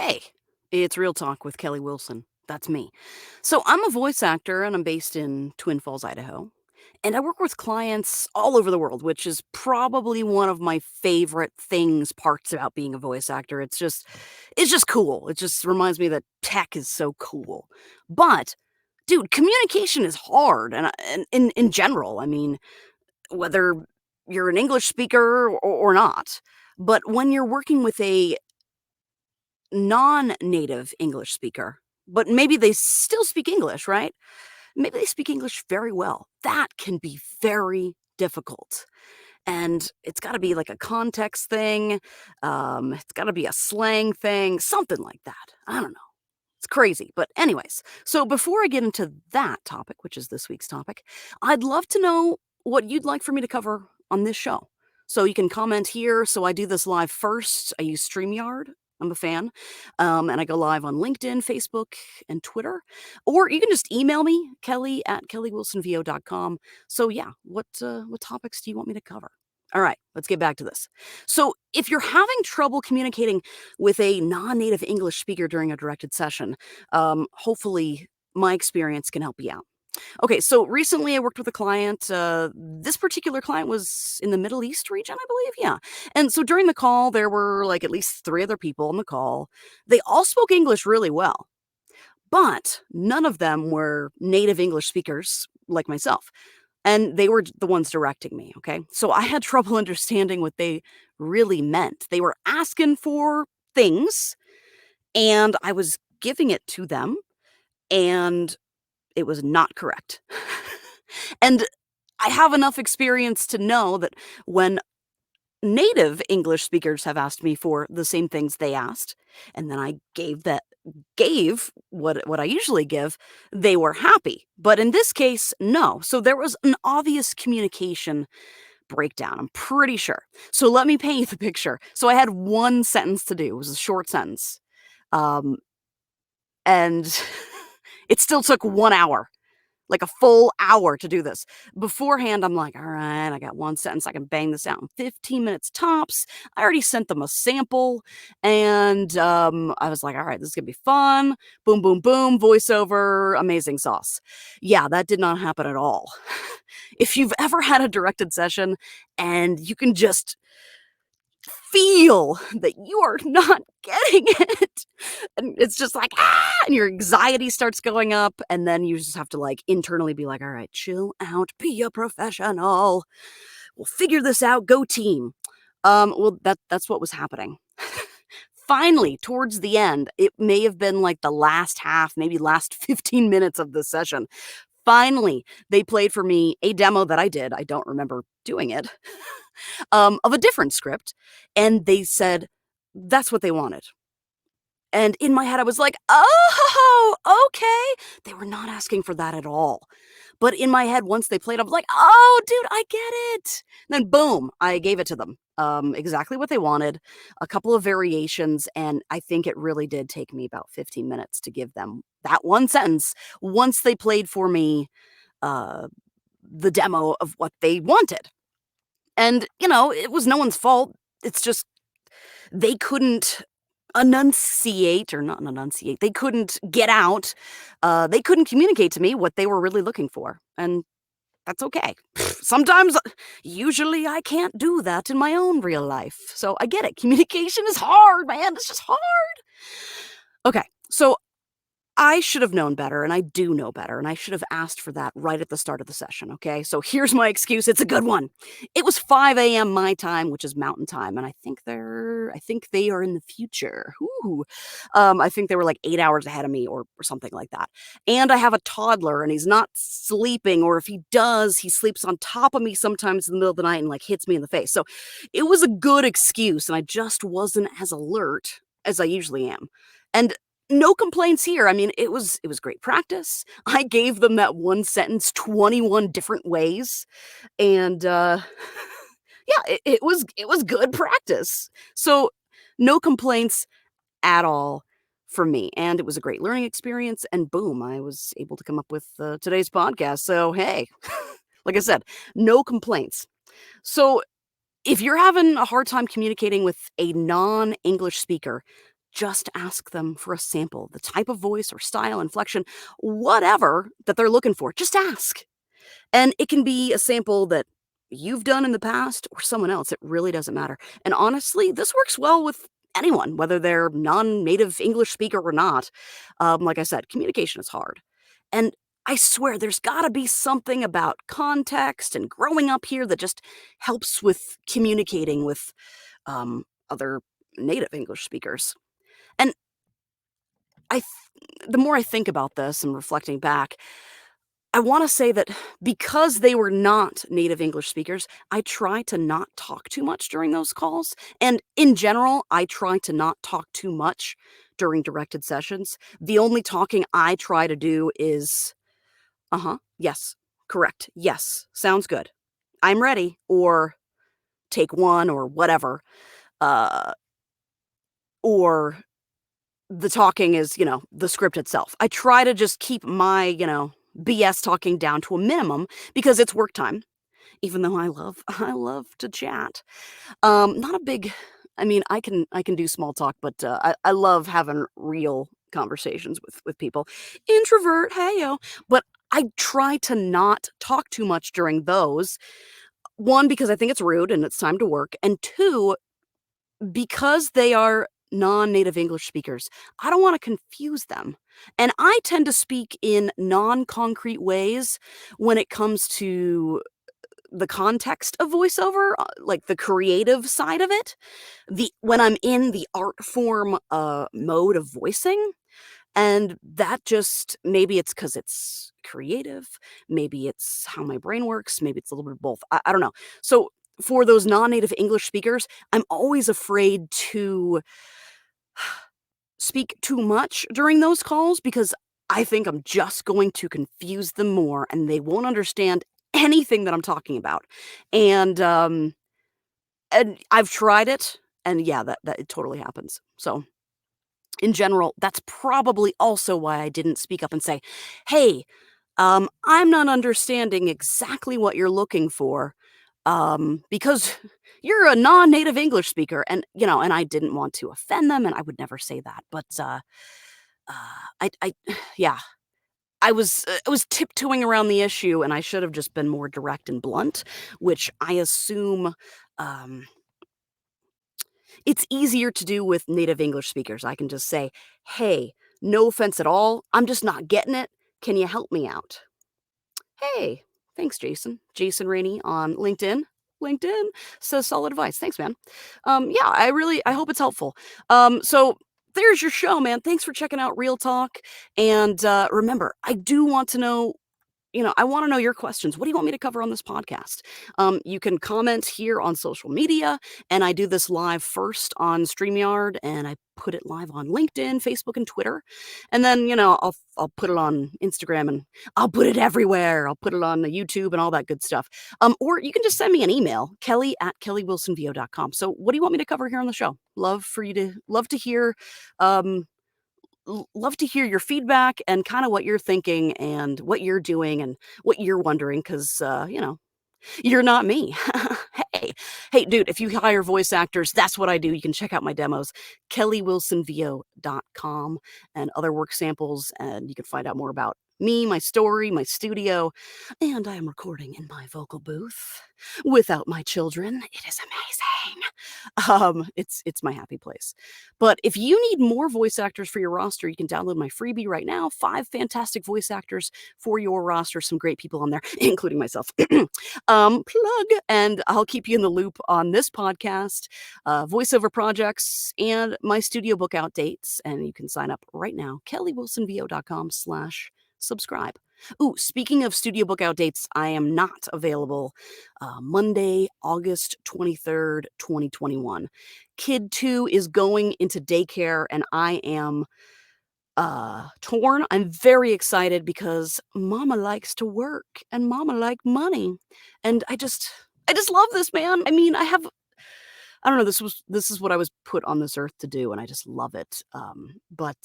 Hey, it's Real Talk with Kelly Wilson. That's me. So, I'm a voice actor and I'm based in Twin Falls, Idaho. And I work with clients all over the world, which is probably one of my favorite parts about being a voice actor. It's just cool. It just reminds me that tech is so cool. But, dude, communication is hard and in general. I mean, whether you're an English speaker or not. But when you're working with a non-native English speaker, but maybe they still speak English, right? Maybe they speak English very well. That can be very difficult. And it's got to be like a context thing. It's got to be a slang thing, something like that. I don't know. It's crazy. But, anyways, so before I get into that topic, which is this week's topic, I'd love to know what you'd like for me to cover on this show. So you can comment here. So I do this live first. I use StreamYard. I'm a fan. And I go live on LinkedIn, Facebook, and Twitter. Or you can just email me, kelly@kellywilsonvo.com. So, yeah, what topics do you want me to cover? All right, let's get back to this. So, if you're having trouble communicating with a non-native English speaker during a directed session, hopefully my experience can help you out. Okay, so recently I worked with a client. This particular client was in the Middle East region, I believe. Yeah. And so during the call, there were like at least three other people on the call. They all spoke English really well, but none of them were native English speakers like myself. And they were the ones directing me. Okay. So I had trouble understanding what they really meant. They were asking for things, and I was giving it to them, and it was not correct. And I have enough experience to know that when native English speakers have asked me for the same things they asked, and then I gave what I usually give, they were happy. But in this case, no. So there was an obvious communication breakdown, I'm pretty sure. So let me paint you the picture. So I had one sentence to do. It was a short sentence. Um, and it still took 1 hour. Like a full hour to do this. Beforehand, I'm like, all right, I got one sentence. I can bang this out in 15 minutes tops. I already sent them a sample. And I was like, all right, this is going to be fun. Boom, boom, boom. Voiceover. Amazing sauce. Yeah, that did not happen at all. If you've ever had a directed session and you can just feel that you are not getting it. And it's just like, and your anxiety starts going up. And then you just have to like internally be like, all right, chill out, be a professional. We'll figure this out. Go team. Well, that's what was happening. Finally, towards the end, it may have been like the last half, maybe last 15 minutes of the session. Finally, they played for me a demo that I did. I don't remember doing it. Of a different script, and they said that's what they wanted. And in my head, I was like, oh, okay. They were not asking for that at all. But in my head, once they played, I was like, oh, dude, I get it. Then boom, I gave it to them. Exactly what they wanted, a couple of variations, and I think it really did take me about 15 minutes to give them that one sentence once they played for me uh, the demo of what they wanted. And, it was no one's fault. It's just they couldn't enunciate or not enunciate. They couldn't get out. They couldn't communicate to me what they were really looking for. And that's okay. Sometimes, usually I can't do that in my own real life. So I get it. Communication is hard, man. It's just hard. Okay. So I should have known better, and I do know better, and I should have asked for that right at the start of the session, okay? So here's my excuse, it's a good one. It was 5 AM my time, which is mountain time, and I think they are in the future. Ooh. I think they were like 8 hours ahead of me or something like that. And I have a toddler, and he's not sleeping, or if he does, he sleeps on top of me sometimes in the middle of the night and like hits me in the face. So it was a good excuse, and I just wasn't as alert as I usually am. And no complaints here. I mean, it was great practice. I gave them that one sentence 21 different ways, and yeah, it was good practice. So no complaints at all from me, and it was a great learning experience. And boom, I was able to come up with today's podcast. So hey, like I said, no complaints. So if you're having a hard time communicating with a non-English speaker, just ask them for a sample, the type of voice or style, inflection, whatever that they're looking for. Just ask. And it can be a sample that you've done in the past or someone else. It really doesn't matter. And honestly, this works well with anyone, whether they're non-native English speaker or not. Like I said, communication is hard. And I swear there's got to be something about context and growing up here that just helps with communicating with other native English speakers. And the more I think about this and reflecting back, I want to say that because they were not native English speakers, I try to not talk too much during those calls. And in general, I try to not talk too much during directed sessions. The only talking I try to do is, yes, correct, yes, sounds good. I'm ready, or take one, or whatever. Uh, or the talking is, the script itself. I try to just keep my, BS talking down to a minimum because it's work time, even though I love to chat. Not a big I mean, I can do small talk, but, I love having real conversations with people. Introvert, hey-yo. But I try to not talk too much during those. 1, because I think it's rude and it's time to work, and 2, because they are non-native English speakers, I don't wanna confuse them, and I tend to speak in non-concrete ways when it comes to the context of voiceover, like the creative side of it. When I'm in the art form, mode of voicing, and that just maybe it's because it's creative, maybe it's how my brain works, maybe it's a little bit of both. I don't know. So, for those non-native English speakers, I'm always afraid to speak too much during those calls because I think I'm just going to confuse them more and they won't understand anything that I'm talking about. And, I've tried it, and yeah, that it totally happens. So, in general, that's probably also why I didn't speak up and say, "Hey, I'm not understanding exactly what you're looking for, because you're a non-native English speaker," and I didn't want to offend them, and I would never say that, but, I yeah, I was tiptoeing around the issue, and I should have just been more direct and blunt, which I assume, um, it's easier to do with native English speakers. I can just say, "Hey, no offense at all, I'm just not getting it. Can you help me out?" Hey, thanks, Jason. Jason Rainey on LinkedIn. LinkedIn says solid advice. Thanks, man. Yeah, I hope it's helpful. So there's your show, man. Thanks for checking out Real Talk. And remember, I do want to know I wanna know your questions. What do you want me to cover on this podcast? You can comment here on social media, and I do this live first on StreamYard, and I put it live on LinkedIn, Facebook, and Twitter. And then, I'll put it on Instagram, and I'll put it everywhere. I'll put it on the YouTube and all that good stuff. Or you can just send me an email, kelly@kellywilsonvo.com. So what do you want me to cover here on the show? Love to hear, um, love to hear your feedback and kind of what you're thinking and what you're doing and what you're wondering because you're not me. Hey, dude, if you hire voice actors, that's what I do. You can check out my demos, kellywilsonvo.com, and other work samples, and you can find out more about me, my story, my studio, and I am recording in my vocal booth without my children. It is amazing. It's my happy place. But if you need more voice actors for your roster, you can download my freebie right now. 5 fantastic voice actors for your roster. Some great people on there, including myself. Plug, and I'll keep you in the loop on this podcast, voiceover projects, and my studio book out dates. And you can sign up right now, kellywilsonvo.com/subscribe. Ooh, speaking of studio book out dates, I am not available Monday, August 23rd, 2021. Kid 2 is going into daycare, and I am torn. I'm very excited because mama likes to work and mama like money. And I just love this, man. I mean, I don't know, this is what I was put on this earth to do, and I just love it. But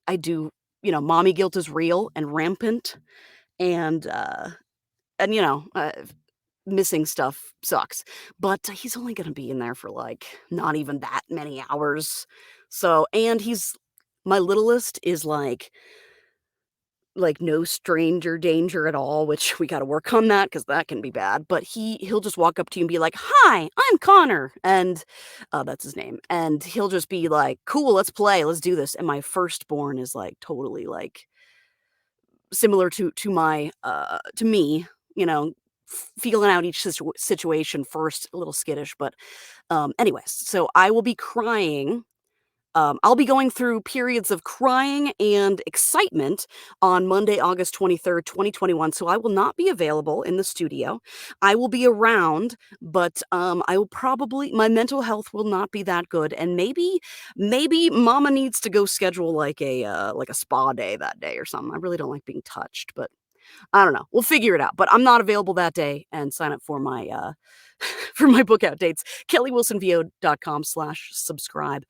I do, mommy guilt is real and rampant, and missing stuff sucks, but he's only gonna be in there for, like, not even that many hours. So and he's my littlest is, no stranger danger at all, which we gotta work on that because that can be bad, but he'll just walk up to you and be like, "Hi, I'm Connor," and, that's his name, and he'll just be like, "Cool, let's play, let's do this," and my firstborn is, totally, similar to me, feeling out each situation first, a little skittish, but, anyways, so I will be crying. I'll be going through periods of crying and excitement on Monday, August 23rd, 2021. So I will not be available in the studio. I will be around, but I will probably my mental health will not be that good, and maybe Mama needs to go schedule like a spa day that day or something. I really don't like being touched, but I don't know. We'll figure it out. But I'm not available that day, and sign up for my for my book out dates. kellywilsonvo.com/subscribe.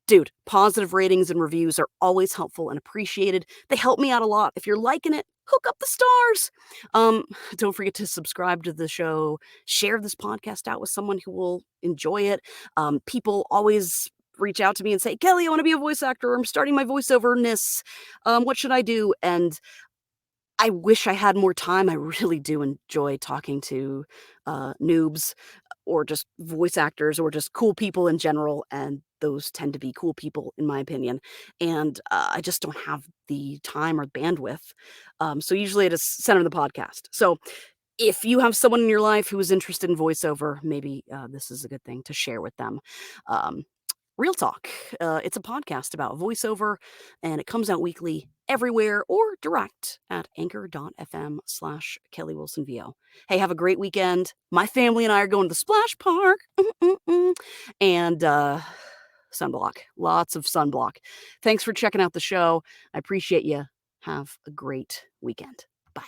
Dude, positive ratings and reviews are always helpful and appreciated. They help me out a lot. If you're liking it, hook up the stars. Um, don't forget to subscribe to the show. Share this podcast out with someone who will enjoy it. People always reach out to me and say, "Kelly, I want to be a voice actor. I'm starting my voiceover-ness. What should I do?" And I wish I had more time. I really do enjoy talking to noobs or just voice actors or just cool people in general, and those tend to be cool people in my opinion, and, I just don't have the time or bandwidth, so usually I just send 'em the podcast. So, if you have someone in your life who is interested in voiceover, maybe, this is a good thing to share with them. Um, Real Talk, it's a podcast about voiceover, and it comes out weekly everywhere or direct at anchor.fm/kellywilsonvo. Hey, have a great weekend. My family and I are going to the splash park. And, sunblock, lots of sunblock. Thanks for checking out the show. I appreciate you. Have a great weekend. Bye.